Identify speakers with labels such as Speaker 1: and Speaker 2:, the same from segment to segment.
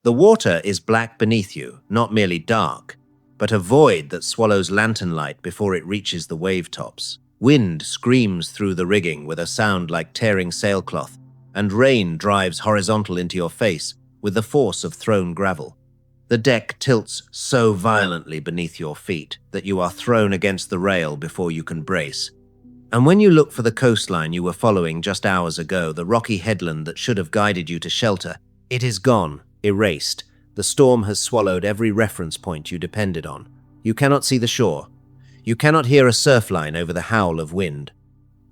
Speaker 1: The water is black beneath you, not merely dark, but a void that swallows lantern light before it reaches the wave tops. Wind screams through the rigging with a sound like tearing sailcloth, and rain drives horizontal into your face with the force of thrown gravel. The deck tilts so violently beneath your feet that you are thrown against the rail before you can brace. And when you look for the coastline you were following just hours ago, the rocky headland that should have guided you to shelter, it is gone, erased. The storm has swallowed every reference point you depended on. You cannot see the shore. You cannot hear a surf line over the howl of wind.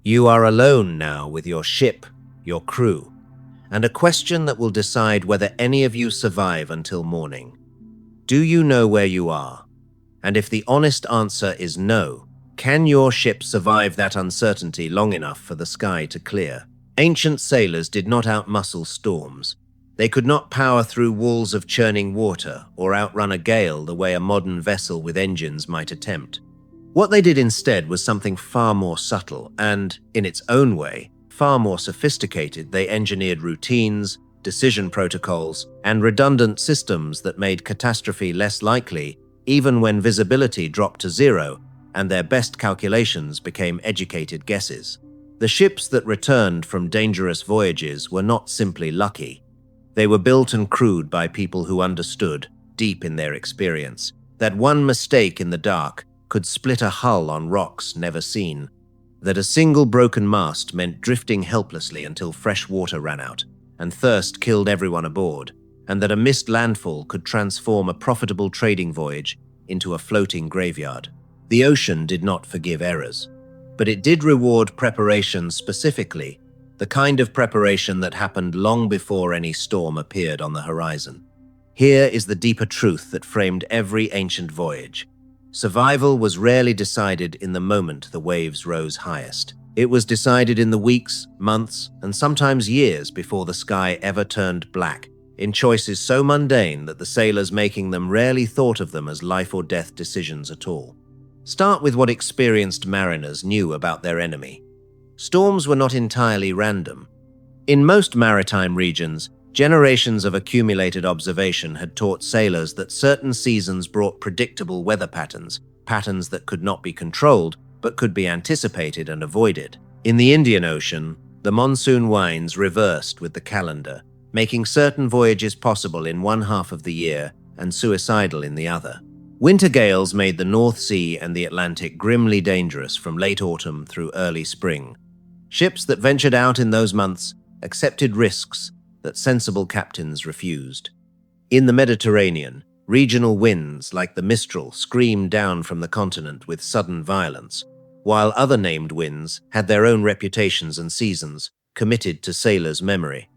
Speaker 1: You are alone now with your ship, your crew, and a question that will decide whether any of you survive until morning. Do you know where you are? And if the honest answer is no, can your ship survive that uncertainty long enough for the sky to clear? Ancient sailors did not outmuscle storms. They could not power through walls of churning water or outrun a gale the way a modern vessel with engines might attempt. What they did instead was something far more subtle and, in its own way, far more sophisticated. They engineered routines, decision protocols, and redundant systems that made catastrophe less likely even when visibility dropped to zero and their best calculations became educated guesses. The ships that returned from dangerous voyages were not simply lucky. They were built and crewed by people who understood, deep in their experience, that one mistake in the dark could split a hull on rocks never seen, that a single broken mast meant drifting helplessly until fresh water ran out, and thirst killed everyone aboard, and that a missed landfall could transform a profitable trading voyage into a floating graveyard. The ocean did not forgive errors, but it did reward preparation specifically, the kind of preparation that happened long before any storm appeared on the horizon. Here is the deeper truth that framed every ancient voyage. Survival was rarely decided in the moment the waves rose highest. It was decided in the weeks, months, and sometimes years before the sky ever turned black, in choices so mundane that the sailors making them rarely thought of them as life or death decisions at all. Start with what experienced mariners knew about their enemy. Storms were not entirely random. In most maritime regions, generations of accumulated observation had taught sailors that certain seasons brought predictable weather patterns that could not be controlled but could be anticipated and avoided. In the Indian Ocean, the monsoon winds reversed with the calendar, making certain voyages possible in one half of the year and suicidal in the other. Winter gales made the North Sea and the Atlantic grimly dangerous from late autumn through early spring. Ships that ventured out in those months accepted risks that sensible captains refused. In the Mediterranean, regional winds like the Mistral screamed down from the continent with sudden violence, while other named winds had their own reputations and seasons committed to sailors' memory.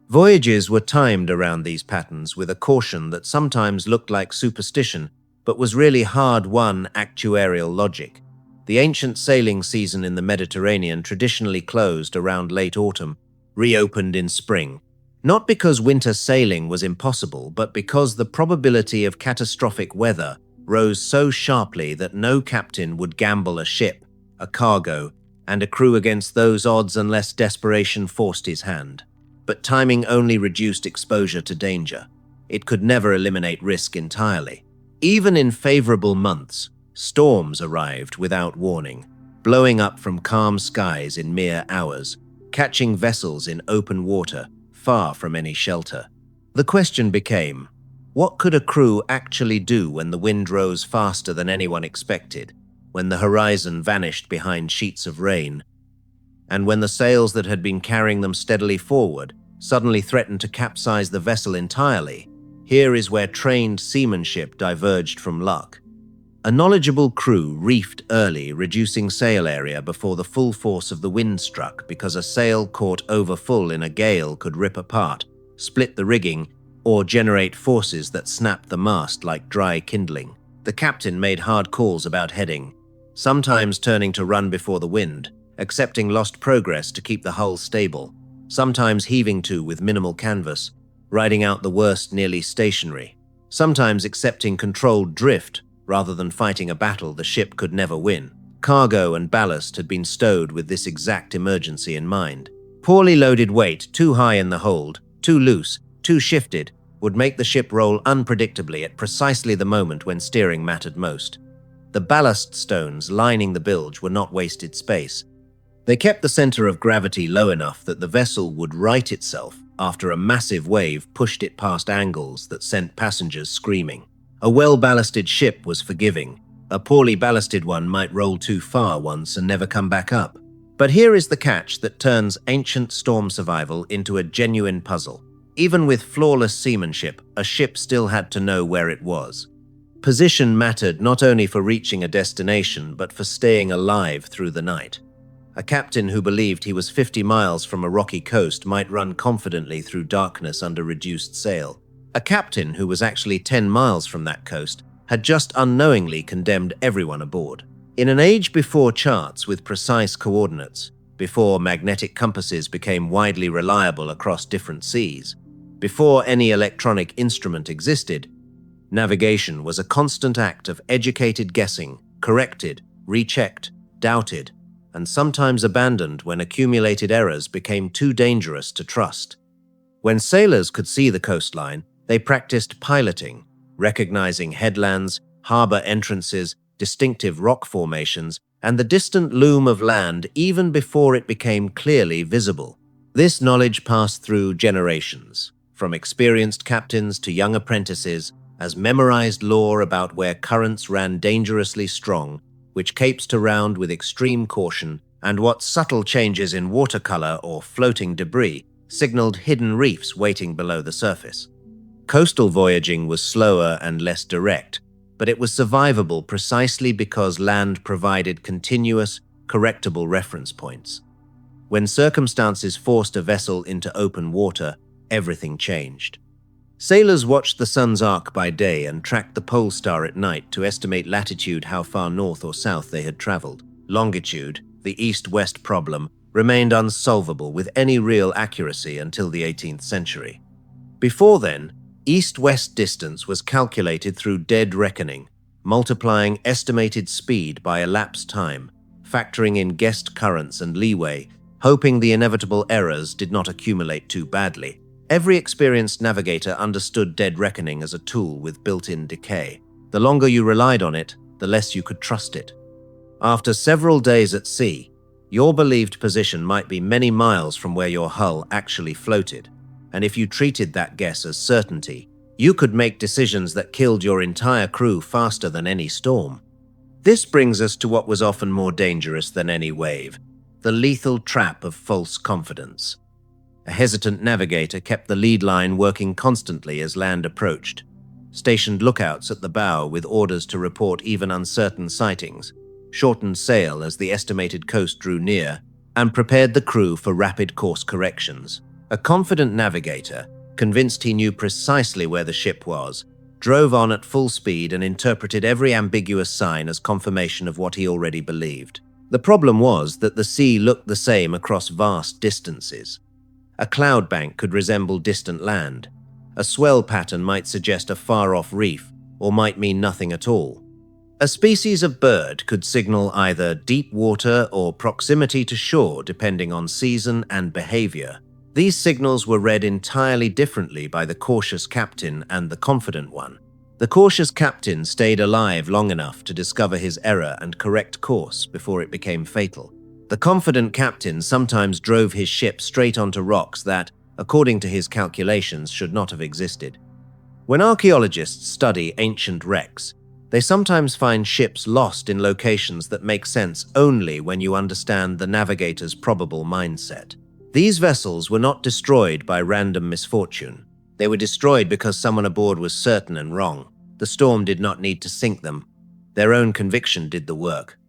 Speaker 1: Voyages were timed around these patterns with a caution that sometimes looked like superstition but was really hard-won actuarial logic. The ancient sailing season in the Mediterranean traditionally closed around late autumn, reopened in spring, not because winter sailing was impossible, but because the probability of catastrophic weather rose so sharply that no captain would gamble a ship, a cargo, and a crew against those odds unless desperation forced his hand. But timing only reduced exposure to danger. It could never eliminate risk entirely. Even in favorable months, storms arrived without warning, blowing up from calm skies in mere hours, catching vessels in open water, far from any shelter. The question became, what could a crew actually do when the wind rose faster than anyone expected, when the horizon vanished behind sheets of rain, and when the sails that had been carrying them steadily forward suddenly threatened to capsize the vessel entirely? Here is where trained seamanship diverged from luck. A knowledgeable crew reefed early, reducing sail area before the full force of the wind struck, because a sail caught over full in a gale could rip apart, split the rigging, or generate forces that snapped the mast like dry kindling. The captain made hard calls about heading, sometimes turning to run before the wind, accepting lost progress to keep the hull stable, sometimes heaving to with minimal canvas, riding out the worst nearly stationary, sometimes accepting controlled drift rather than fighting a battle the ship could never win. Cargo and ballast had been stowed with this exact emergency in mind. Poorly loaded weight, too high in the hold, too loose, too shifted, would make the ship roll unpredictably at precisely the moment when steering mattered most. The ballast stones lining the bilge were not wasted space. They kept the center of gravity low enough that the vessel would right itself after a massive wave pushed it past angles that sent passengers screaming. A well-ballasted ship was forgiving. A poorly ballasted one might roll too far once and never come back up. But here is the catch that turns ancient storm survival into a genuine puzzle. Even with flawless seamanship, a ship still had to know where it was. Position mattered not only for reaching a destination, but for staying alive through the night. A captain who believed he was 50 miles from a rocky coast might run confidently through darkness under reduced sail. A captain who was actually 10 miles from that coast had just unknowingly condemned everyone aboard. In an age before charts with precise coordinates, before magnetic compasses became widely reliable across different seas, before any electronic instrument existed, navigation was a constant act of educated guessing, corrected, rechecked, doubted, and sometimes abandoned when accumulated errors became too dangerous to trust. When sailors could see the coastline, they practiced piloting, recognizing headlands, harbor entrances, distinctive rock formations, and the distant loom of land even before it became clearly visible. This knowledge passed through generations, from experienced captains to young apprentices, as memorized lore about where currents ran dangerously strong, which capes to round with extreme caution, and what subtle changes in watercolor or floating debris signaled hidden reefs waiting below the surface. Coastal voyaging was slower and less direct, but it was survivable precisely because land provided continuous, correctable reference points. When circumstances forced a vessel into open water, everything changed. Sailors watched the sun's arc by day and tracked the pole star at night to estimate latitude, how far north or south they had traveled. Longitude, the east-west problem, remained unsolvable with any real accuracy until the 18th century. Before then, east-west distance was calculated through dead reckoning, multiplying estimated speed by elapsed time, factoring in guessed currents and leeway, hoping the inevitable errors did not accumulate too badly. Every experienced navigator understood dead reckoning as a tool with built-in decay. The longer you relied on it, the less you could trust it. After several days at sea, your believed position might be many miles from where your hull actually floated, and if you treated that guess as certainty, you could make decisions that killed your entire crew faster than any storm. This brings us to what was often more dangerous than any wave, the lethal trap of false confidence. A hesitant navigator kept the lead line working constantly as land approached, stationed lookouts at the bow with orders to report even uncertain sightings, shortened sail as the estimated coast drew near, and prepared the crew for rapid course corrections. A confident navigator, convinced he knew precisely where the ship was, drove on at full speed and interpreted every ambiguous sign as confirmation of what he already believed. The problem was that the sea looked the same across vast distances. A cloud bank could resemble distant land. A swell pattern might suggest a far-off reef, or might mean nothing at all. A species of bird could signal either deep water or proximity to shore depending on season and behavior. These signals were read entirely differently by the cautious captain and the confident one. The cautious captain stayed alive long enough to discover his error and correct course before it became fatal. The confident captain sometimes drove his ship straight onto rocks that, according to his calculations, should not have existed. When archaeologists study ancient wrecks, they sometimes find ships lost in locations that make sense only when you understand the navigator's probable mindset. These vessels were not destroyed by random misfortune. They were destroyed because someone aboard was certain and wrong. The storm did not need to sink them. Their own conviction did the work.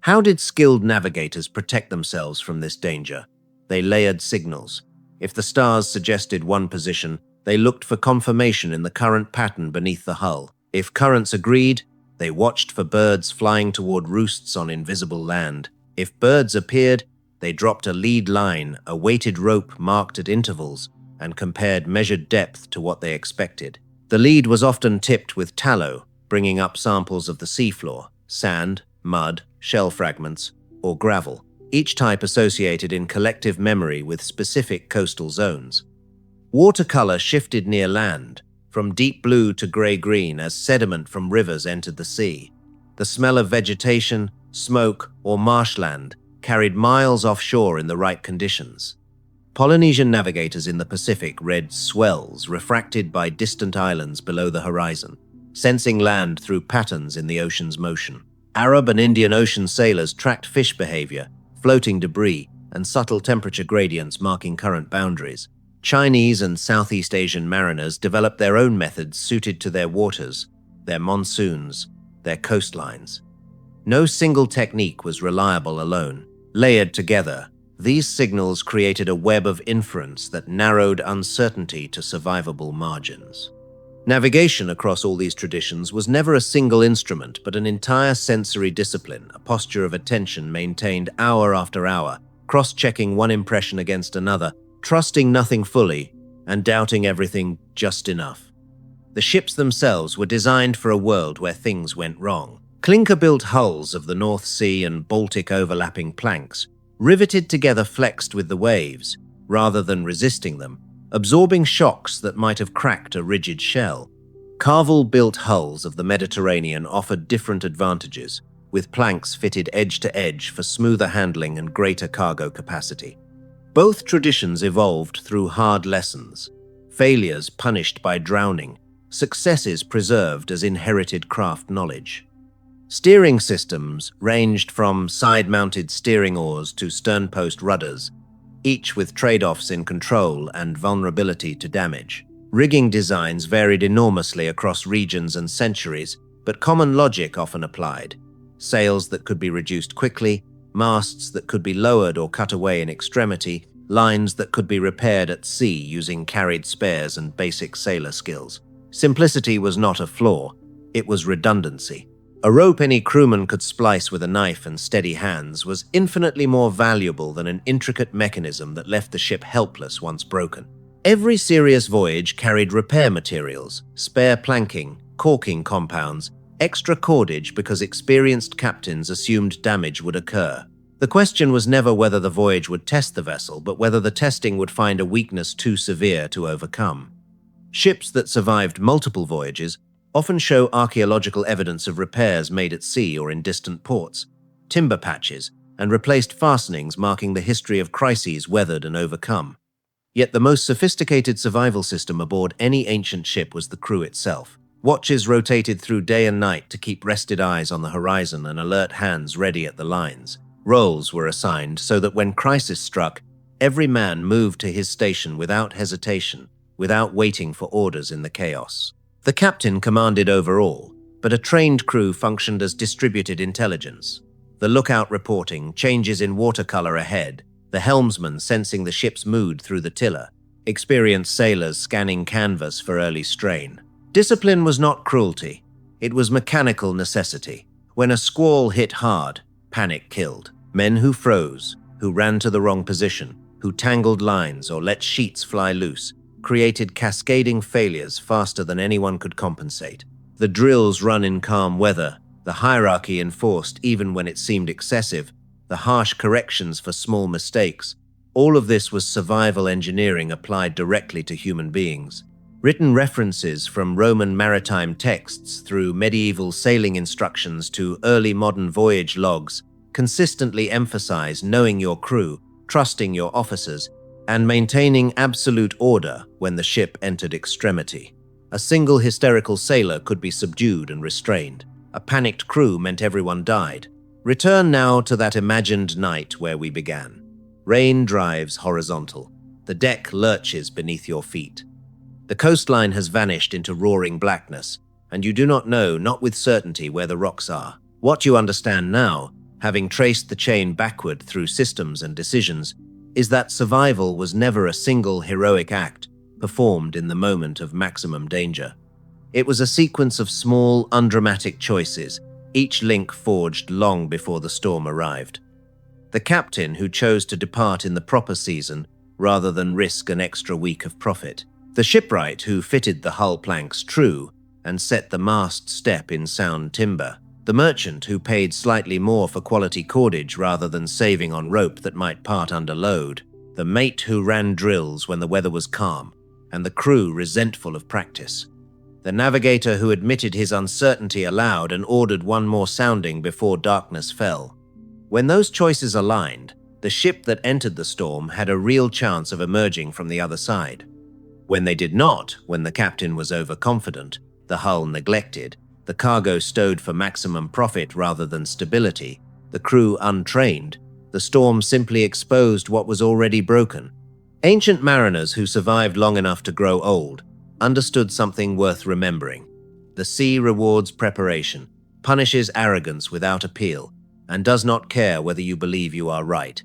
Speaker 1: How did skilled navigators protect themselves from this danger? They layered signals. If the stars suggested one position, they looked for confirmation in the current pattern beneath the hull. If currents agreed, they watched for birds flying toward roosts on invisible land. If birds appeared, they dropped a lead line, a weighted rope marked at intervals, and compared measured depth to what they expected. The lead was often tipped with tallow, bringing up samples of the seafloor, sand, mud, shell fragments, or gravel, each type associated in collective memory with specific coastal zones. Watercolor shifted near land, from deep blue to grey-green as sediment from rivers entered the sea. The smell of vegetation, smoke, or marshland carried miles offshore in the right conditions. Polynesian navigators in the Pacific read swells refracted by distant islands below the horizon, sensing land through patterns in the ocean's motion. Arab and Indian Ocean sailors tracked fish behavior, floating debris, and subtle temperature gradients marking current boundaries. Chinese and Southeast Asian mariners developed their own methods suited to their waters, their monsoons, their coastlines. No single technique was reliable alone. Layered together, these signals created a web of inference that narrowed uncertainty to survivable margins. Navigation across all these traditions was never a single instrument, but an entire sensory discipline, a posture of attention maintained hour after hour, cross-checking one impression against another, trusting nothing fully, and doubting everything just enough. The ships themselves were designed for a world where things went wrong. Clinker-built hulls of the North Sea and Baltic overlapping planks, riveted together, flexed with the waves, rather than resisting them, absorbing shocks that might have cracked a rigid shell. Carvel-built hulls of the Mediterranean offered different advantages, with planks fitted edge to edge for smoother handling and greater cargo capacity. Both traditions evolved through hard lessons, failures punished by drowning, successes preserved as inherited craft knowledge. Steering systems ranged from side-mounted steering oars to sternpost rudders, each with trade-offs in control and vulnerability to damage. Rigging designs varied enormously across regions and centuries, but common logic often applied. Sails that could be reduced quickly, masts that could be lowered or cut away in extremity, lines that could be repaired at sea using carried spares and basic sailor skills. Simplicity was not a flaw, it was redundancy. A rope any crewman could splice with a knife and steady hands was infinitely more valuable than an intricate mechanism that left the ship helpless once broken. Every serious voyage carried repair materials, spare planking, caulking compounds, extra cordage because experienced captains assumed damage would occur. The question was never whether the voyage would test the vessel, but whether the testing would find a weakness too severe to overcome. Ships that survived multiple voyages often show archaeological evidence of repairs made at sea or in distant ports, timber patches, and replaced fastenings marking the history of crises weathered and overcome. Yet the most sophisticated survival system aboard any ancient ship was the crew itself. Watches rotated through day and night to keep rested eyes on the horizon and alert hands ready at the lines. Roles were assigned so that when crisis struck, every man moved to his station without hesitation, without waiting for orders in the chaos. The captain commanded over all, but a trained crew functioned as distributed intelligence. The lookout reporting changes in watercolor ahead, the helmsman sensing the ship's mood through the tiller, experienced sailors scanning canvas for early strain. Discipline was not cruelty, it was mechanical necessity. When a squall hit hard, panic killed. Men who froze, who ran to the wrong position, who tangled lines or let sheets fly loose, created cascading failures faster than anyone could compensate. The drills run in calm weather, the hierarchy enforced even when it seemed excessive, the harsh corrections for small mistakes. All of this was survival engineering applied directly to human beings. Written references from Roman maritime texts through medieval sailing instructions to early modern voyage logs consistently emphasize knowing your crew, trusting your officers, and maintaining absolute order when the ship entered extremity. A single hysterical sailor could be subdued and restrained. A panicked crew meant everyone died. Return now to that imagined night where we began. Rain drives horizontal. The deck lurches beneath your feet. The coastline has vanished into roaring blackness, and you do not know, not with certainty, where the rocks are. What you understand now, having traced the chain backward through systems and decisions, is that survival was never a single heroic act performed in the moment of maximum danger. It was a sequence of small, undramatic choices, each link forged long before the storm arrived. The captain who chose to depart in the proper season rather than risk an extra week of profit. The shipwright who fitted the hull planks true and set the mast step in sound timber. The merchant who paid slightly more for quality cordage rather than saving on rope that might part under load. The mate who ran drills when the weather was calm, and the crew resentful of practice. The navigator who admitted his uncertainty aloud and ordered one more sounding before darkness fell. When those choices aligned, the ship that entered the storm had a real chance of emerging from the other side. When they did not, when the captain was overconfident, the hull neglected, the cargo stowed for maximum profit rather than stability, the crew untrained, the storm simply exposed what was already broken. Ancient mariners who survived long enough to grow old understood something worth remembering. The sea rewards preparation, punishes arrogance without appeal, and does not care whether you believe you are right.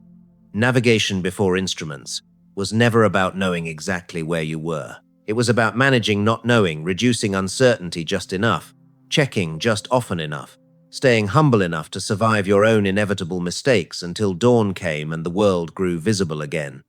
Speaker 1: Navigation before instruments was never about knowing exactly where you were. It was about managing not knowing, reducing uncertainty just enough, checking just often enough, staying humble enough to survive your own inevitable mistakes until dawn came and the world grew visible again.